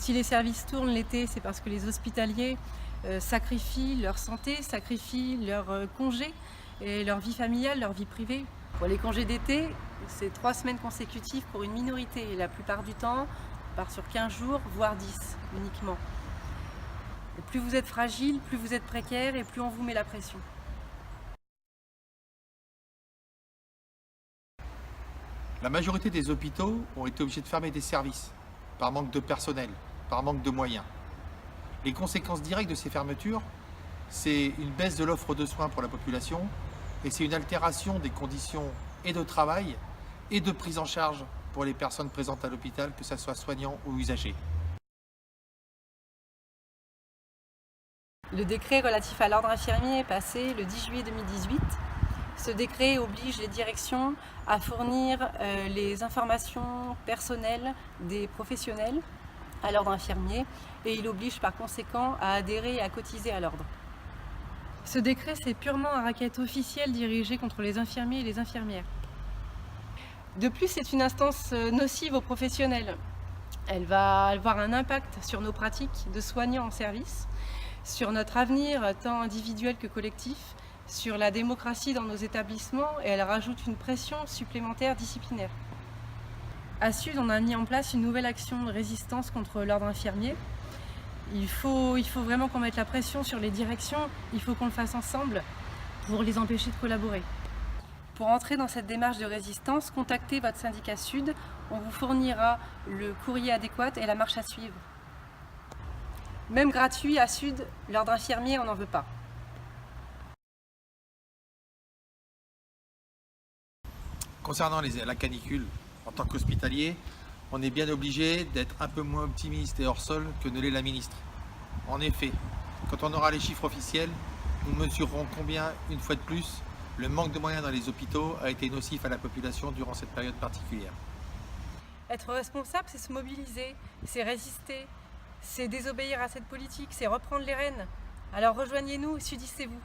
Si les services tournent l'été, c'est parce que les hospitaliers sacrifient leur santé, sacrifient leur congé et leur vie familiale, leur vie privée. Pour les congés d'été, c'est 3 semaines consécutives pour une minorité. Et la plupart du temps, on part sur 15 jours, voire 10 uniquement. Et plus vous êtes fragile, plus vous êtes précaire et plus on vous met la pression. La majorité des hôpitaux ont été obligés de fermer des services, par manque de personnel, par manque de moyens. Les conséquences directes de ces fermetures, c'est une baisse de l'offre de soins pour la population et c'est une altération des conditions et de travail et de prise en charge pour les personnes présentes à l'hôpital, que ce soit soignants ou usagers. Le décret relatif à l'ordre infirmier est passé le 10 juillet 2018. Ce décret oblige les directions à fournir les informations personnelles des professionnels à l'ordre infirmier et il oblige par conséquent à adhérer et à cotiser à l'ordre. Ce décret, c'est purement un racket officiel dirigé contre les infirmiers et les infirmières. De plus, c'est une instance nocive aux professionnels. Elle va avoir un impact sur nos pratiques de soignants en service, sur notre avenir tant individuel que collectif, sur la démocratie dans nos établissements et elle rajoute une pression supplémentaire disciplinaire. À Sud, on a mis en place une nouvelle action de résistance contre l'ordre infirmier. Il faut vraiment qu'on mette la pression sur les directions, il faut qu'on le fasse ensemble pour les empêcher de collaborer. Pour entrer dans cette démarche de résistance, contactez votre syndicat Sud, on vous fournira le courrier adéquat et la marche à suivre. Même gratuit à Sud, l'ordre infirmier, on n'en veut pas. Concernant la canicule, en tant qu'hospitalier, on est bien obligé d'être un peu moins optimiste et hors sol que ne l'est la ministre. En effet, quand on aura les chiffres officiels, nous mesurerons combien, une fois de plus, le manque de moyens dans les hôpitaux a été nocif à la population durant cette période particulière. Être responsable, c'est se mobiliser, c'est résister, c'est désobéir à cette politique, c'est reprendre les rênes. Alors rejoignez-nous, sudissez-vous.